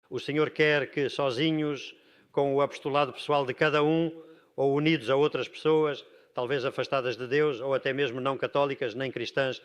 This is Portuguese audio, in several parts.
O Senhor quer que sozinhos, com o apostolado pessoal de cada um, ou unidos a outras pessoas, talvez afastadas de Deus, ou até mesmo não católicas nem cristãs,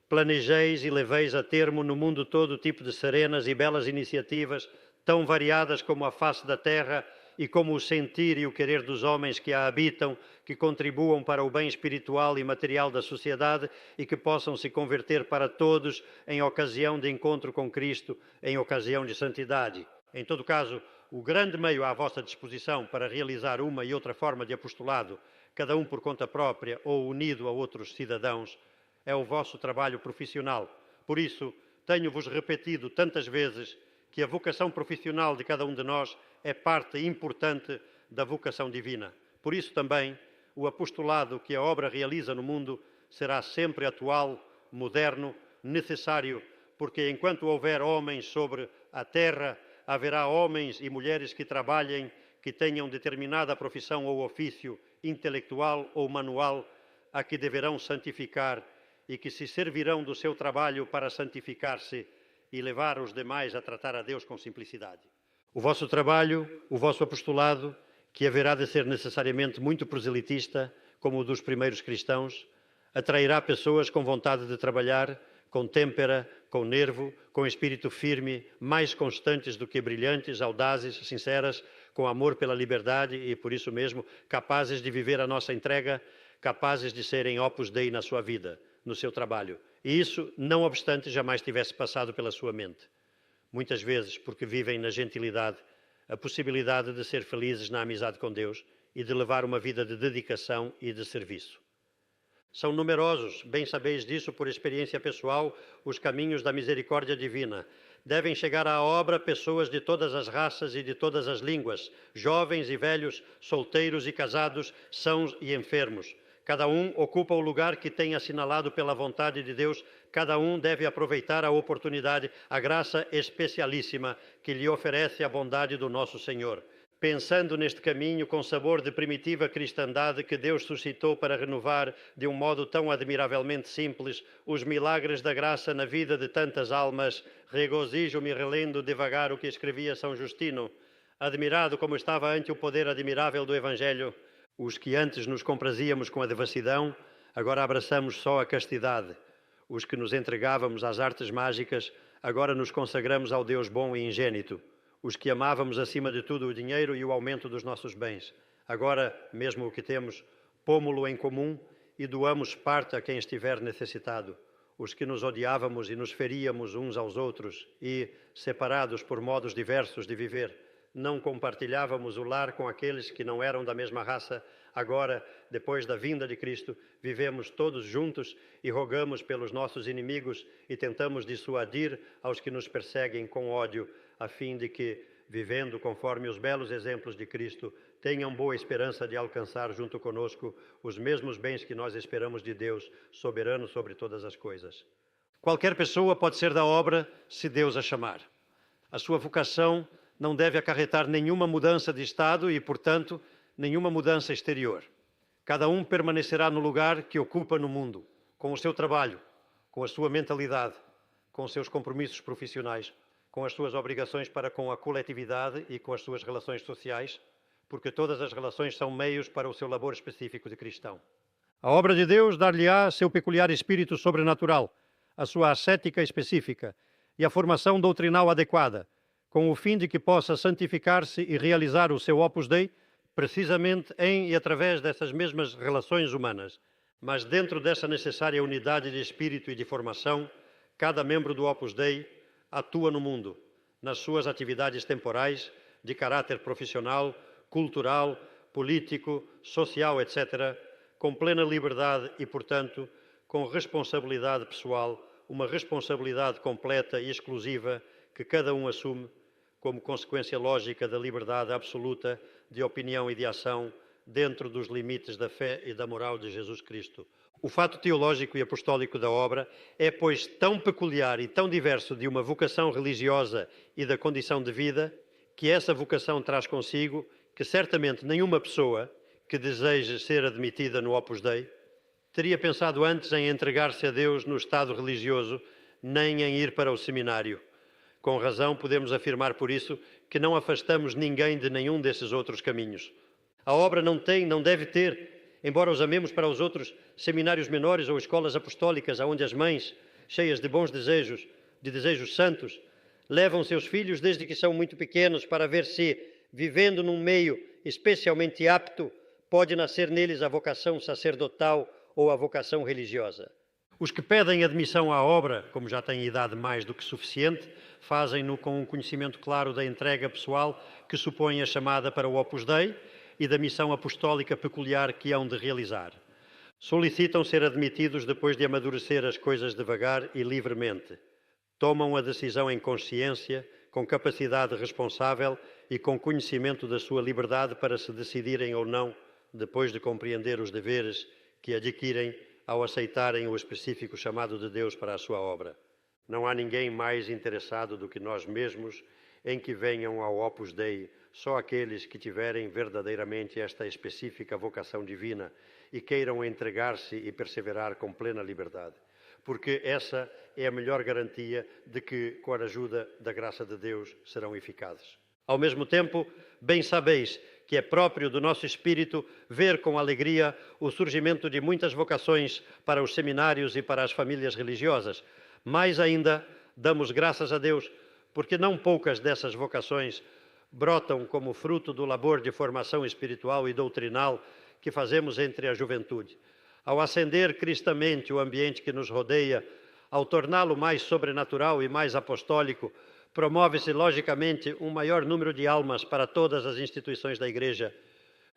planejeis e leveis a termo no mundo todo o tipo de serenas e belas iniciativas, tão variadas como a face da terra e como o sentir e o querer dos homens que a habitam, que contribuam para o bem espiritual e material da sociedade e que possam se converter para todos em ocasião de encontro com Cristo, em ocasião de santidade. Em todo caso, o grande meio à vossa disposição para realizar uma e outra forma de apostolado, cada um por conta própria ou unido a outros cidadãos, é o vosso trabalho profissional. Por isso, tenho-vos repetido tantas vezes que a vocação profissional de cada um de nós é parte importante da vocação divina. Por isso também, o apostolado que a obra realiza no mundo será sempre atual, moderno, necessário, porque enquanto houver homens sobre a terra, haverá homens e mulheres que trabalhem, que tenham determinada profissão ou ofício intelectual ou manual, a que deverão santificar e que se servirão do seu trabalho para santificar-se e levar os demais a tratar a Deus com simplicidade. O vosso trabalho, o vosso apostolado, que haverá de ser necessariamente muito proselitista, como o dos primeiros cristãos, atrairá pessoas com vontade de trabalhar, com têmpera, com nervo, com espírito firme, mais constantes do que brilhantes, audazes, sinceras, com amor pela liberdade e, por isso mesmo, capazes de viver a nossa entrega, capazes de serem opus Dei na sua vida, no seu trabalho. E isso, não obstante, jamais tivesse passado pela sua mente. Muitas vezes, porque vivem na gentilidade, a possibilidade de ser felizes na amizade com Deus e de levar uma vida de dedicação e de serviço. São numerosos, bem sabeis disso por experiência pessoal, os caminhos da misericórdia divina. Devem chegar à obra pessoas de todas as raças e de todas as línguas, jovens e velhos, solteiros e casados, sãos e enfermos. Cada um ocupa o lugar que tem assinalado pela vontade de Deus. Cada um deve aproveitar a oportunidade, a graça especialíssima que lhe oferece a bondade do nosso Senhor. Pensando neste caminho com sabor de primitiva cristandade que Deus suscitou para renovar, de um modo tão admiravelmente simples, os milagres da graça na vida de tantas almas, regozijo-me relendo devagar o que escrevia São Justino. Admirado como estava ante o poder admirável do Evangelho, os que antes nos comprazíamos com a devassidão, agora abraçamos só a castidade. Os que nos entregávamos às artes mágicas, agora nos consagramos ao Deus bom e ingênito. Os que amávamos acima de tudo o dinheiro e o aumento dos nossos bens. Agora, mesmo o que temos, pômo-lo em comum e doamos parte a quem estiver necessitado. Os que nos odiávamos e nos feríamos uns aos outros e, separados por modos diversos de viver, não compartilhávamos o lar com aqueles que não eram da mesma raça. Agora, depois da vinda de Cristo, vivemos todos juntos e rogamos pelos nossos inimigos e tentamos dissuadir aos que nos perseguem com ódio, a fim de que, vivendo conforme os belos exemplos de Cristo, tenham boa esperança de alcançar junto conosco os mesmos bens que nós esperamos de Deus, soberano sobre todas as coisas. Qualquer pessoa pode ser da obra se Deus a chamar. A sua vocação não deve acarretar nenhuma mudança de estado e, portanto, nenhuma mudança exterior. Cada um permanecerá no lugar que ocupa no mundo, com o seu trabalho, com a sua mentalidade, com os seus compromissos profissionais, com as suas obrigações para com a coletividade e com as suas relações sociais, porque todas as relações são meios para o seu labor específico de cristão. A obra de Deus dar-lhe-á seu peculiar espírito sobrenatural, a sua ascética específica e a formação doutrinal adequada, com o fim de que possa santificar-se e realizar o seu Opus Dei, precisamente em e através dessas mesmas relações humanas. Mas dentro dessa necessária unidade de espírito e de formação, cada membro do Opus Dei atua no mundo, nas suas atividades temporais, de caráter profissional, cultural, político, social, etc., com plena liberdade e, portanto, com responsabilidade pessoal, uma responsabilidade completa e exclusiva que cada um assume como consequência lógica da liberdade absoluta de opinião e de ação dentro dos limites da fé e da moral de Jesus Cristo. O fato teológico e apostólico da obra é, pois, tão peculiar e tão diverso de uma vocação religiosa e da condição de vida, que essa vocação traz consigo que certamente nenhuma pessoa que deseje ser admitida no Opus Dei teria pensado antes em entregar-se a Deus no estado religioso, nem em ir para o seminário. Com razão, podemos afirmar por isso que não afastamos ninguém de nenhum desses outros caminhos. A obra não tem, não deve ter, embora os amemos para os outros, seminários menores ou escolas apostólicas, onde as mães, cheias de bons desejos, de desejos santos, levam seus filhos desde que são muito pequenos para ver se, vivendo num meio especialmente apto, pode nascer neles a vocação sacerdotal ou a vocação religiosa. Os que pedem admissão à obra, como já têm idade mais do que suficiente, fazem-no com um conhecimento claro da entrega pessoal que supõe a chamada para o Opus Dei e da missão apostólica peculiar que hão de realizar. Solicitam ser admitidos depois de amadurecer as coisas devagar e livremente. Tomam a decisão em consciência, com capacidade responsável e com conhecimento da sua liberdade para se decidirem ou não, depois de compreender os deveres que adquirem ao aceitarem o específico chamado de Deus para a sua obra. Não há ninguém mais interessado do que nós mesmos em que venham ao Opus Dei só aqueles que tiverem verdadeiramente esta específica vocação divina e queiram entregar-se e perseverar com plena liberdade, porque essa é a melhor garantia de que, com a ajuda da graça de Deus, serão eficazes. Ao mesmo tempo, bem sabeis que é próprio do nosso espírito ver com alegria o surgimento de muitas vocações para os seminários e para as famílias religiosas. Mais ainda, damos graças a Deus, porque não poucas dessas vocações brotam como fruto do labor de formação espiritual e doutrinal que fazemos entre a juventude. Ao acender cristamente o ambiente que nos rodeia, ao torná-lo mais sobrenatural e mais apostólico, promove-se, logicamente, um maior número de almas para todas as instituições da Igreja.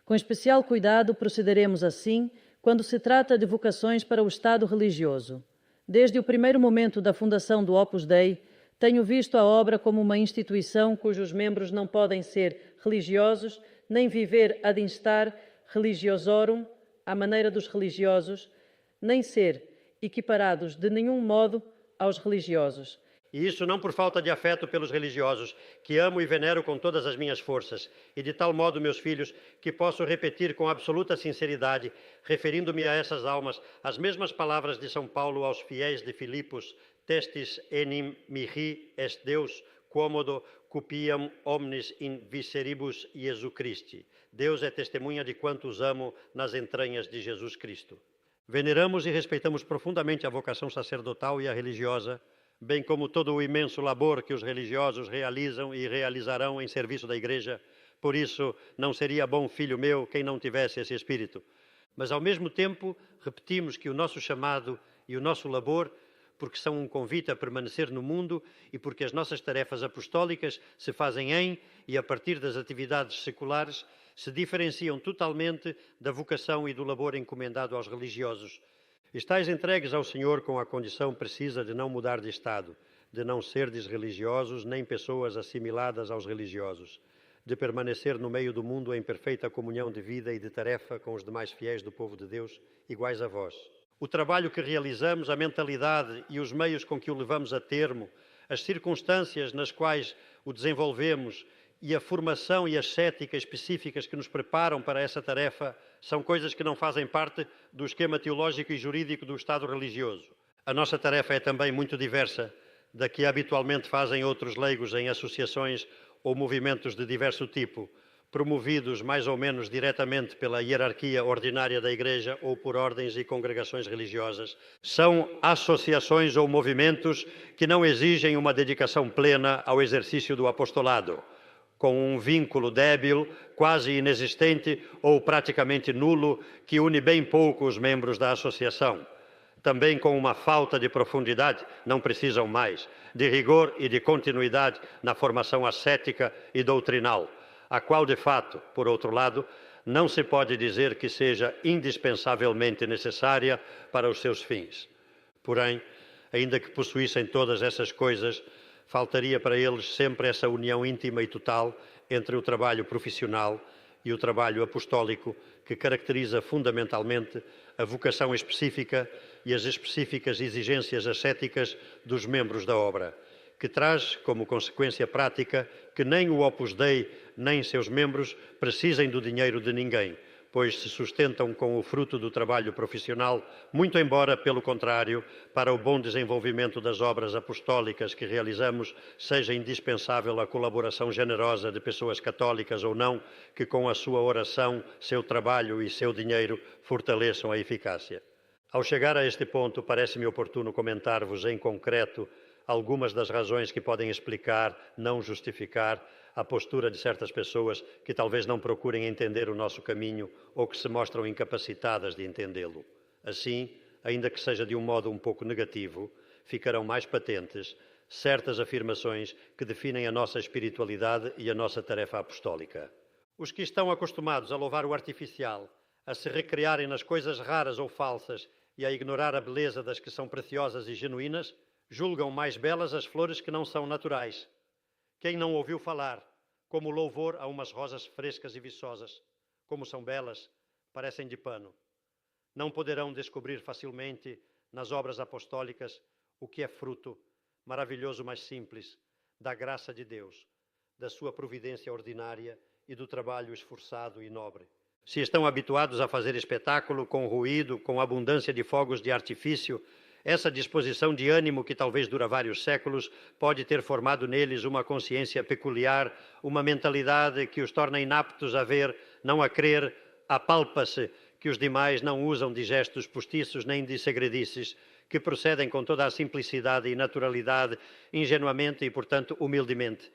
Com especial cuidado procederemos assim quando se trata de vocações para o Estado religioso. Desde o primeiro momento da fundação do Opus Dei, tenho visto a obra como uma instituição cujos membros não podem ser religiosos, nem viver ad instar religiosorum, à maneira dos religiosos, nem ser equiparados de nenhum modo aos religiosos. E isso não por falta de afeto pelos religiosos, que amo e venero com todas as minhas forças, e de tal modo, meus filhos, que posso repetir com absoluta sinceridade, referindo-me a essas almas, as mesmas palavras de São Paulo aos fiéis de Filipos: testis enim mihi est Deus, quomodo cupiam omnis in visceribus Iesu Christi. Deus é testemunha de quanto os amo nas entranhas de Jesus Cristo. Veneramos e respeitamos profundamente a vocação sacerdotal e a religiosa, bem como todo o imenso labor que os religiosos realizam e realizarão em serviço da Igreja. Por isso, não seria bom, filho meu, quem não tivesse esse espírito. Mas, ao mesmo tempo, repetimos que o nosso chamado e o nosso labor, porque são um convite a permanecer no mundo e porque as nossas tarefas apostólicas se fazem em e a partir das atividades seculares, se diferenciam totalmente da vocação e do labor encomendado aos religiosos. Estais entregues ao Senhor com a condição precisa de não mudar de estado, de não serdes religiosos nem pessoas assimiladas aos religiosos, de permanecer no meio do mundo em perfeita comunhão de vida e de tarefa com os demais fiéis do povo de Deus, iguais a vós. O trabalho que realizamos, a mentalidade e os meios com que o levamos a termo, as circunstâncias nas quais o desenvolvemos e a formação e a ascética específicas que nos preparam para essa tarefa são coisas que não fazem parte do esquema teológico e jurídico do Estado religioso. A nossa tarefa é também muito diversa da que habitualmente fazem outros leigos em associações ou movimentos de diverso tipo, promovidos mais ou menos diretamente pela hierarquia ordinária da Igreja ou por ordens e congregações religiosas. São associações ou movimentos que não exigem uma dedicação plena ao exercício do apostolado, com um vínculo débil, quase inexistente ou praticamente nulo, que une bem pouco os membros da associação. Também com uma falta de profundidade, não precisam mais, de rigor e de continuidade na formação ascética e doutrinal, a qual, de fato, por outro lado, não se pode dizer que seja indispensavelmente necessária para os seus fins. Porém, ainda que possuíssem todas essas coisas, faltaria para eles sempre essa união íntima e total entre o trabalho profissional e o trabalho apostólico que caracteriza fundamentalmente a vocação específica e as específicas exigências ascéticas dos membros da obra, que traz como consequência prática que nem o Opus Dei nem seus membros precisem do dinheiro de ninguém, pois se sustentam com o fruto do trabalho profissional, muito embora, pelo contrário, para o bom desenvolvimento das obras apostólicas que realizamos, seja indispensável a colaboração generosa de pessoas católicas ou não, que com a sua oração, seu trabalho e seu dinheiro fortaleçam a eficácia. Ao chegar a este ponto, parece-me oportuno comentar-vos em concreto algumas das razões que podem explicar, não justificar, a postura de certas pessoas que talvez não procurem entender o nosso caminho ou que se mostram incapacitadas de entendê-lo. Assim, ainda que seja de um modo um pouco negativo, ficarão mais patentes certas afirmações que definem a nossa espiritualidade e a nossa tarefa apostólica. Os que estão acostumados a louvar o artificial, a se recriarem nas coisas raras ou falsas e a ignorar a beleza das que são preciosas e genuínas, julgam mais belas as flores que não são naturais. Quem não ouviu falar, como louvor a umas rosas frescas e viçosas, como são belas, parecem de pano. Não poderão descobrir facilmente nas obras apostólicas o que é fruto, maravilhoso mas simples, da graça de Deus, da sua providência ordinária e do trabalho esforçado e nobre. Se estão habituados a fazer espetáculo com ruído, com abundância de fogos de artifício, essa disposição de ânimo, que talvez dura vários séculos, pode ter formado neles uma consciência peculiar, uma mentalidade que os torna inaptos a ver, não a crer, apalpa-se que os demais não usam de gestos postiços nem de segredices, que procedem com toda a simplicidade e naturalidade, ingenuamente e, portanto, humildemente.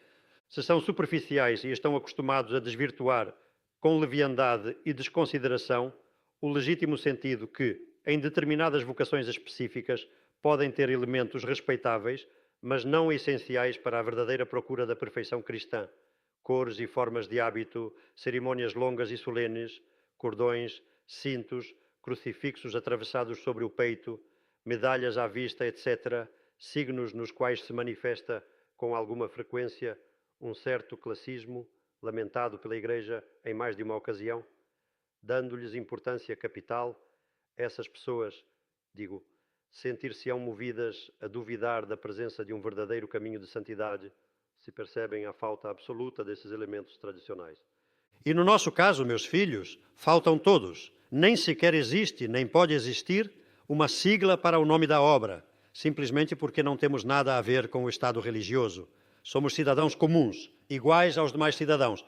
Se são superficiais e estão acostumados a desvirtuar, com leviandade e desconsideração, o legítimo sentido que, em determinadas vocações específicas, podem ter elementos respeitáveis, mas não essenciais para a verdadeira procura da perfeição cristã. Cores e formas de hábito, cerimônias longas e solenes, cordões, cintos, crucifixos atravessados sobre o peito, medalhas à vista, etc., signos nos quais se manifesta com alguma frequência um certo classismo, lamentado pela Igreja em mais de uma ocasião, dando-lhes importância capital. Essas pessoas, sentir-se-ão movidas a duvidar da presença de um verdadeiro caminho de santidade, se percebem a falta absoluta desses elementos tradicionais. E no nosso caso, meus filhos, faltam todos. Nem sequer existe, nem pode existir, uma sigla para o nome da obra, simplesmente porque não temos nada a ver com o Estado religioso. Somos cidadãos comuns, iguais aos demais cidadãos.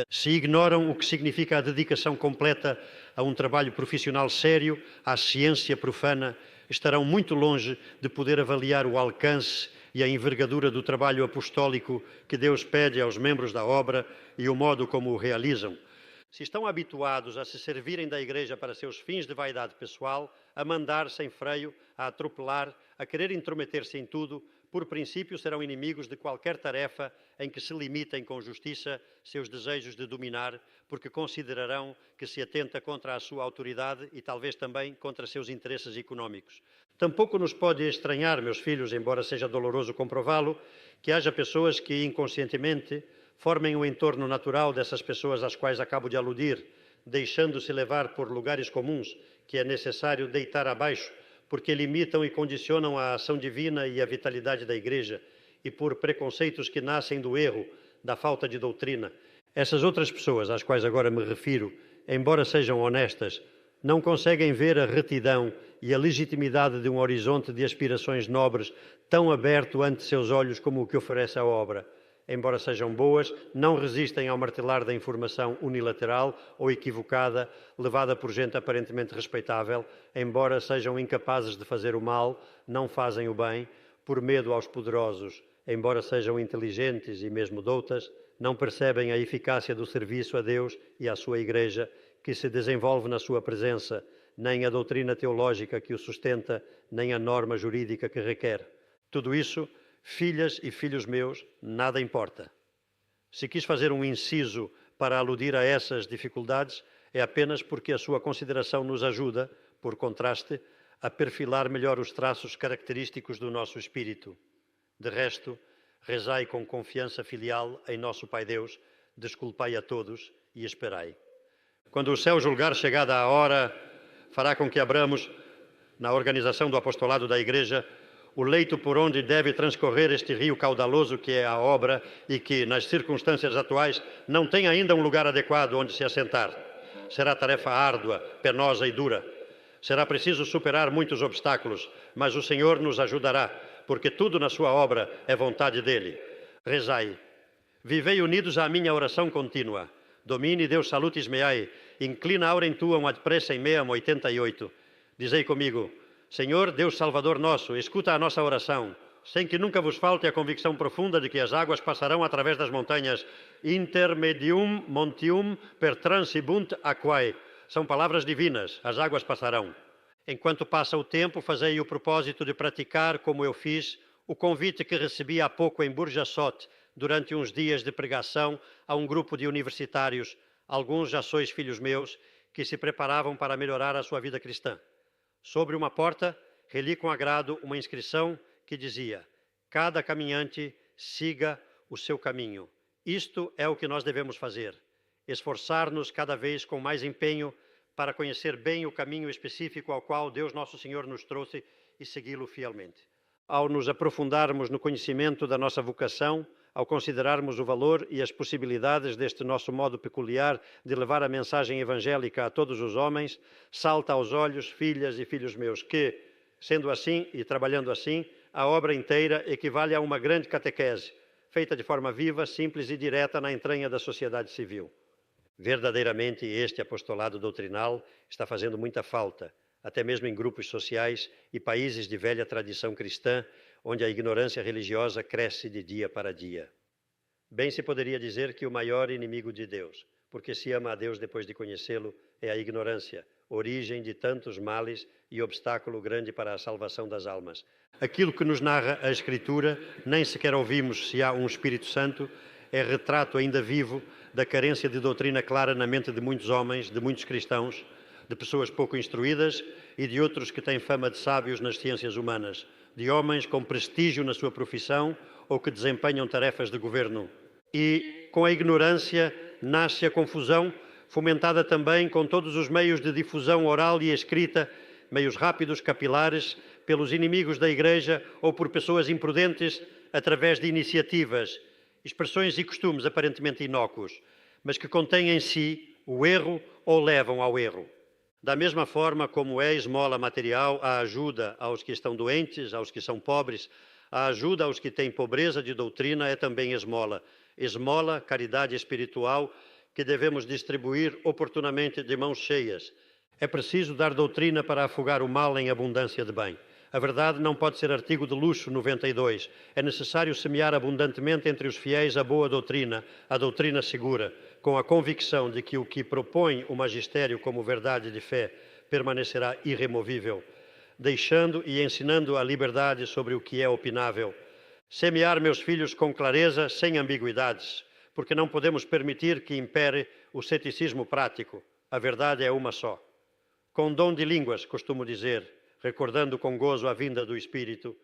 Se ignoram o que significa a dedicação completa a um trabalho profissional sério, à ciência profana, estarão muito longe de poder avaliar o alcance e a envergadura do trabalho apostólico que Deus pede aos membros da obra e o modo como o realizam. Se estão habituados a se servirem da Igreja para seus fins de vaidade pessoal, a mandar sem freio, a atropelar, a querer intrometer-se em tudo, por princípio serão inimigos de qualquer tarefa em que se limitem com justiça seus desejos de dominar, porque considerarão que se atenta contra a sua autoridade e talvez também contra seus interesses económicos. Tampouco nos pode estranhar, meus filhos, embora seja doloroso comprová-lo, que haja pessoas que inconscientemente formem o entorno natural dessas pessoas às quais acabo de aludir, deixando-se levar por lugares comuns que é necessário deitar abaixo, porque limitam e condicionam a ação divina e a vitalidade da Igreja, e por preconceitos que nascem do erro, da falta de doutrina. Essas outras pessoas às quais agora me refiro, embora sejam honestas, não conseguem ver a retidão e a legitimidade de um horizonte de aspirações nobres tão aberto ante seus olhos como o que oferece a obra. Embora sejam boas, não resistem ao martelar da informação unilateral ou equivocada, levada por gente aparentemente respeitável. Embora sejam incapazes de fazer o mal, não fazem o bem, por medo aos poderosos. Embora sejam inteligentes e mesmo doutas, não percebem a eficácia do serviço a Deus e à sua Igreja, que se desenvolve na sua presença, nem a doutrina teológica que o sustenta, nem a norma jurídica que requer. Tudo isso, filhas e filhos meus, nada importa. Se quis fazer um inciso para aludir a essas dificuldades, é apenas porque a sua consideração nos ajuda, por contraste, a perfilar melhor os traços característicos do nosso espírito. De resto, rezai com confiança filial em nosso Pai Deus, desculpai a todos e esperai. Quando o céu julgar chegada a hora, fará com que abramos, na organização do apostolado da Igreja, o leito por onde deve transcorrer este rio caudaloso que é a obra e que, nas circunstâncias atuais, não tem ainda um lugar adequado onde se assentar. será tarefa árdua, penosa e dura. Será preciso superar muitos obstáculos, mas o Senhor nos ajudará, porque tudo na sua obra é vontade dele. Rezai. Vivei unidos à minha oração contínua. Domine Deus salutis meae, inclina aurem tuam ad pressem meam 88. Dizei comigo, Senhor, Deus Salvador nosso, escuta a nossa oração, sem que nunca vos falte a convicção profunda de que as águas passarão através das montanhas. Intermedium montium per transibunt aquae. São palavras divinas, as águas passarão. Enquanto passa o tempo, fazei o propósito de praticar, como eu fiz, o convite que recebi há pouco em Burjassot, durante uns dias de pregação a um grupo de universitários, alguns já sois filhos meus, que se preparavam para melhorar a sua vida cristã. Sobre uma porta, reli com agrado uma inscrição que dizia: cada caminhante siga o seu caminho. Isto é o que nós devemos fazer, esforçar-nos cada vez com mais empenho para conhecer bem o caminho específico ao qual Deus Nosso Senhor nos trouxe e segui-lo fielmente. Ao nos aprofundarmos no conhecimento da nossa vocação, ao considerarmos o valor e as possibilidades deste nosso modo peculiar de levar a mensagem evangélica a todos os homens, salta aos olhos, filhas e filhos meus, que, sendo assim e trabalhando assim, a obra inteira equivale a uma grande catequese, feita de forma viva, simples e direta na entranha da sociedade civil. Verdadeiramente, este apostolado doutrinal está fazendo muita falta, até mesmo em grupos sociais e países de velha tradição cristã, onde a ignorância religiosa cresce de dia para dia. Bem se poderia dizer que o maior inimigo de Deus, porque se ama a Deus depois de conhecê-lo, é a ignorância, origem de tantos males e obstáculo grande para a salvação das almas. Aquilo que nos narra a Escritura, nem sequer ouvimos se há um Espírito Santo, é retrato ainda vivo da carência de doutrina clara na mente de muitos homens, de muitos cristãos, de pessoas pouco instruídas e de outros que têm fama de sábios nas ciências humanas, de homens com prestígio na sua profissão ou que desempenham tarefas de governo. E com a ignorância nasce a confusão, fomentada também com todos os meios de difusão oral e escrita, meios rápidos, capilares, pelos inimigos da Igreja ou por pessoas imprudentes através de iniciativas, expressões e costumes aparentemente inócuos, mas que contêm em si o erro ou levam ao erro. Da mesma forma como é esmola material a ajuda aos que estão doentes, aos que são pobres, a ajuda aos que têm pobreza de doutrina é também esmola. Esmola, caridade espiritual, que devemos distribuir oportunamente de mãos cheias. É preciso dar doutrina para afogar o mal em abundância de bem. A verdade não pode ser artigo de luxo 92. É necessário semear abundantemente entre os fiéis a boa doutrina, a doutrina segura, com a convicção de que o que propõe o magistério como verdade de fé permanecerá irremovível, deixando e ensinando a liberdade sobre o que é opinável. Semear, meus filhos, com clareza, sem ambiguidades, porque não podemos permitir que impere o ceticismo prático. A verdade é uma só. Com dom de línguas, costumo dizer, recordando com gozo a vinda do Espírito,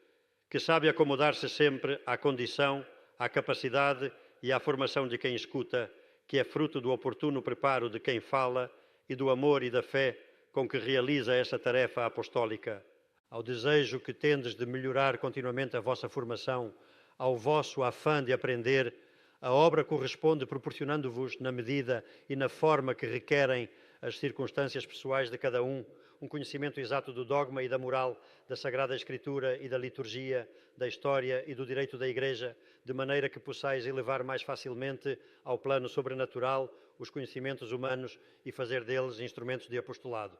que sabe acomodar-se sempre à condição, à capacidade e à formação de quem escuta, que é fruto do oportuno preparo de quem fala e do amor e da fé com que realiza essa tarefa apostólica. Ao desejo que tendes de melhorar continuamente a vossa formação, ao vosso afã de aprender, a obra corresponde proporcionando-vos, na medida e na forma que requerem as circunstâncias pessoais de cada um conhecimento exato do dogma e da moral, da Sagrada Escritura e da liturgia, da história e do direito da Igreja, de maneira que possais elevar mais facilmente ao plano sobrenatural os conhecimentos humanos e fazer deles instrumentos de apostolado.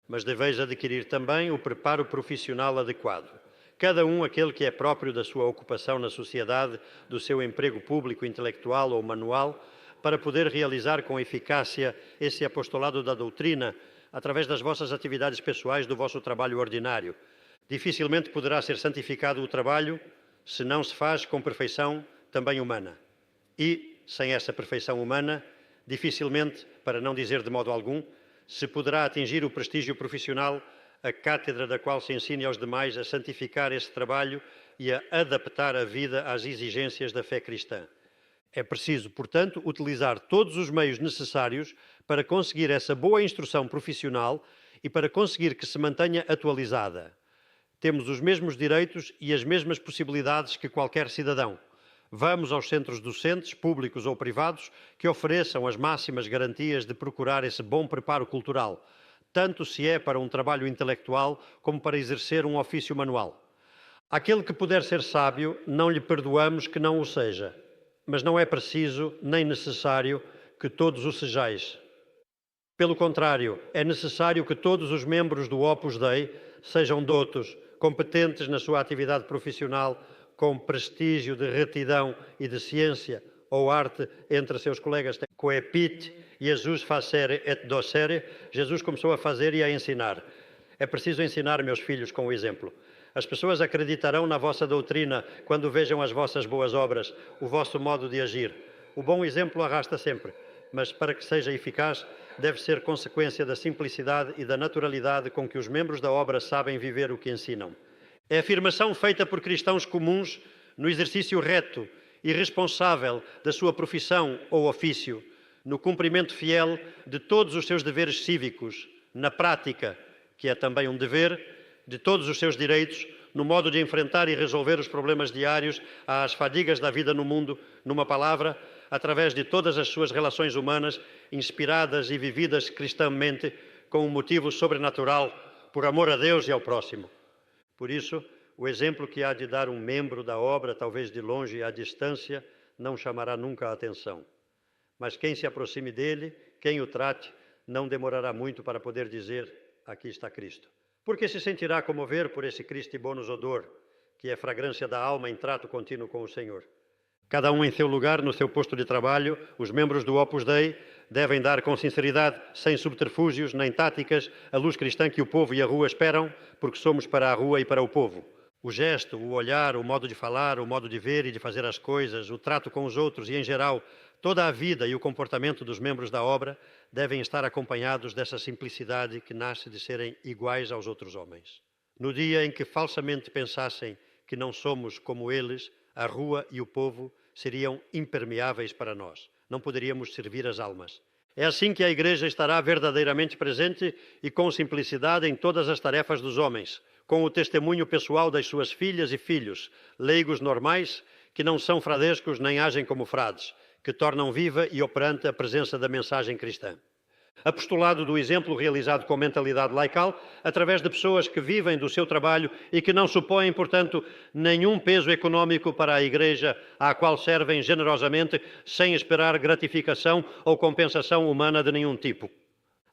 Mas deveis adquirir também o preparo profissional adequado. Cada um aquele que é próprio da sua ocupação na sociedade, do seu emprego público, intelectual ou manual, para poder realizar com eficácia esse apostolado da doutrina através das vossas atividades pessoais do vosso trabalho ordinário. Dificilmente poderá ser santificado o trabalho se não se faz com perfeição também humana. E, sem essa perfeição humana, dificilmente, para não dizer de modo algum, se poderá atingir o prestígio profissional, a cátedra da qual se ensine aos demais a santificar esse trabalho e a adaptar a vida às exigências da fé cristã. É preciso, portanto, utilizar todos os meios necessários para conseguir essa boa instrução profissional e para conseguir que se mantenha atualizada. Temos os mesmos direitos e as mesmas possibilidades que qualquer cidadão. Vamos aos centros docentes, públicos ou privados, que ofereçam as máximas garantias de procurar esse bom preparo cultural, tanto se é para um trabalho intelectual como para exercer um ofício manual. Aquele que puder ser sábio, não lhe perdoamos que não o seja, mas não é preciso nem necessário que todos o sejais. Pelo contrário, é necessário que todos os membros do Opus Dei sejam doutos, competentes na sua atividade profissional, com prestígio de retidão e de ciência ou arte entre seus colegas. Coepit, Jesus facere et docere, Jesus começou a fazer e a ensinar. É preciso ensinar, meus filhos, com o exemplo. As pessoas acreditarão na vossa doutrina quando vejam as vossas boas obras, o vosso modo de agir. O bom exemplo arrasta sempre, mas para que seja eficaz, deve ser consequência da simplicidade e da naturalidade com que os membros da obra sabem viver o que ensinam. É afirmação feita por cristãos comuns no exercício reto e responsável da sua profissão ou ofício, no cumprimento fiel de todos os seus deveres cívicos, na prática, que é também um dever, de todos os seus direitos, no modo de enfrentar e resolver os problemas diários, às fadigas da vida no mundo, numa palavra, através de todas as suas relações humanas, inspiradas e vividas cristãmente com um motivo sobrenatural, por amor a Deus e ao próximo. Por isso, o exemplo que há de dar um membro da obra, talvez de longe e à distância, não chamará nunca a atenção. Mas quem se aproxime dele, quem o trate, não demorará muito para poder dizer: aqui está Cristo. Porque se sentirá comover por esse Christi bonus odor, que é fragrância da alma em trato contínuo com o Senhor. Cada um em seu lugar, no seu posto de trabalho, os membros do Opus Dei devem dar com sinceridade, sem subterfúgios nem táticas, a luz cristã que o povo e a rua esperam, porque somos para a rua e para o povo. O gesto, o olhar, o modo de falar, o modo de ver e de fazer as coisas, o trato com os outros e, em geral, toda a vida e o comportamento dos membros da obra devem estar acompanhados dessa simplicidade que nasce de serem iguais aos outros homens. No dia em que falsamente pensassem que não somos como eles, a rua e o povo seriam impermeáveis para nós. Não poderíamos servir as almas. É assim que a Igreja estará verdadeiramente presente e com simplicidade em todas as tarefas dos homens, com o testemunho pessoal das suas filhas e filhos, leigos normais, que não são fradescos nem agem como frades, que tornam viva e operante a presença da mensagem cristã. Apostolado do exemplo realizado com mentalidade laical, através de pessoas que vivem do seu trabalho e que não supõem, portanto, nenhum peso econômico para a Igreja, à qual servem generosamente, sem esperar gratificação ou compensação humana de nenhum tipo.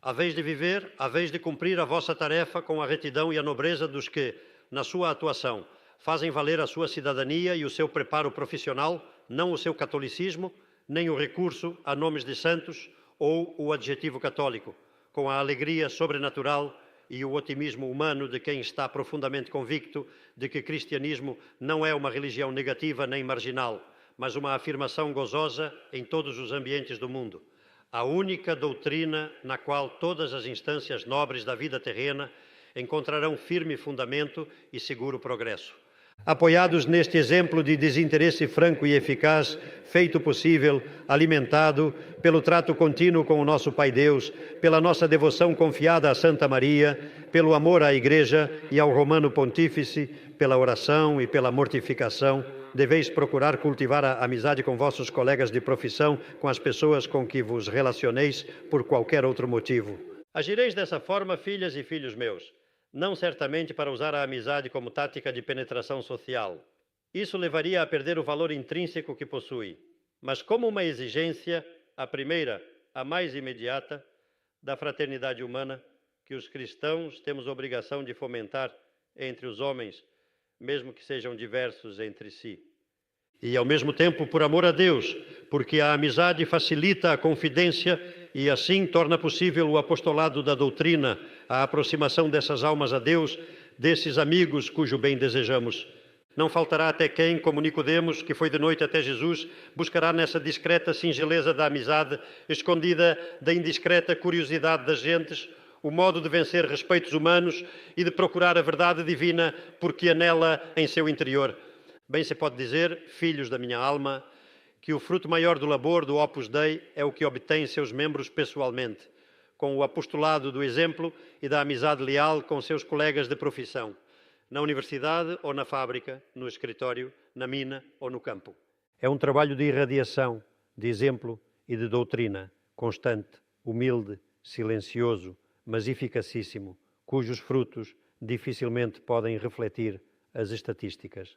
Haveis de viver, haveis de cumprir a vossa tarefa com a retidão e a nobreza dos que, na sua atuação, fazem valer a sua cidadania e o seu preparo profissional, não o seu catolicismo, nem o recurso a nomes de santos ou o adjetivo católico, com a alegria sobrenatural e o otimismo humano de quem está profundamente convicto de que cristianismo não é uma religião negativa nem marginal, mas uma afirmação gozosa em todos os ambientes do mundo. A única doutrina na qual todas as instâncias nobres da vida terrena encontrarão firme fundamento e seguro progresso. Apoiados neste exemplo de desinteresse franco e eficaz, feito possível, alimentado pelo trato contínuo com o nosso Pai Deus, pela nossa devoção confiada a Santa Maria, pelo amor à Igreja e ao Romano Pontífice, pela oração e pela mortificação, deveis procurar cultivar a amizade com vossos colegas de profissão, com as pessoas com que vos relacioneis por qualquer outro motivo. Agireis dessa forma, filhas e filhos meus, não certamente para usar a amizade como tática de penetração social. Isso levaria a perder o valor intrínseco que possui, mas como uma exigência, a primeira, a mais imediata, da fraternidade humana, que os cristãos temos obrigação de fomentar entre os homens, mesmo que sejam diversos entre si. E, ao mesmo tempo, por amor a Deus, porque a amizade facilita a confidência e, assim, torna possível o apostolado da doutrina, a aproximação dessas almas a Deus, desses amigos cujo bem desejamos. Não faltará até quem, como Nicodemos, que foi de noite até Jesus, buscará nessa discreta singeleza da amizade, escondida da indiscreta curiosidade das gentes, o modo de vencer respeitos humanos e de procurar a verdade divina, porque anela em seu interior. Bem se pode dizer, filhos da minha alma, que o fruto maior do labor do Opus Dei é o que obtém seus membros pessoalmente, com o apostolado do exemplo e da amizade leal com seus colegas de profissão, na universidade ou na fábrica, no escritório, na mina ou no campo. É um trabalho de irradiação, de exemplo e de doutrina, constante, humilde, silencioso, mas eficacíssimo, cujos frutos dificilmente podem refletir as estatísticas.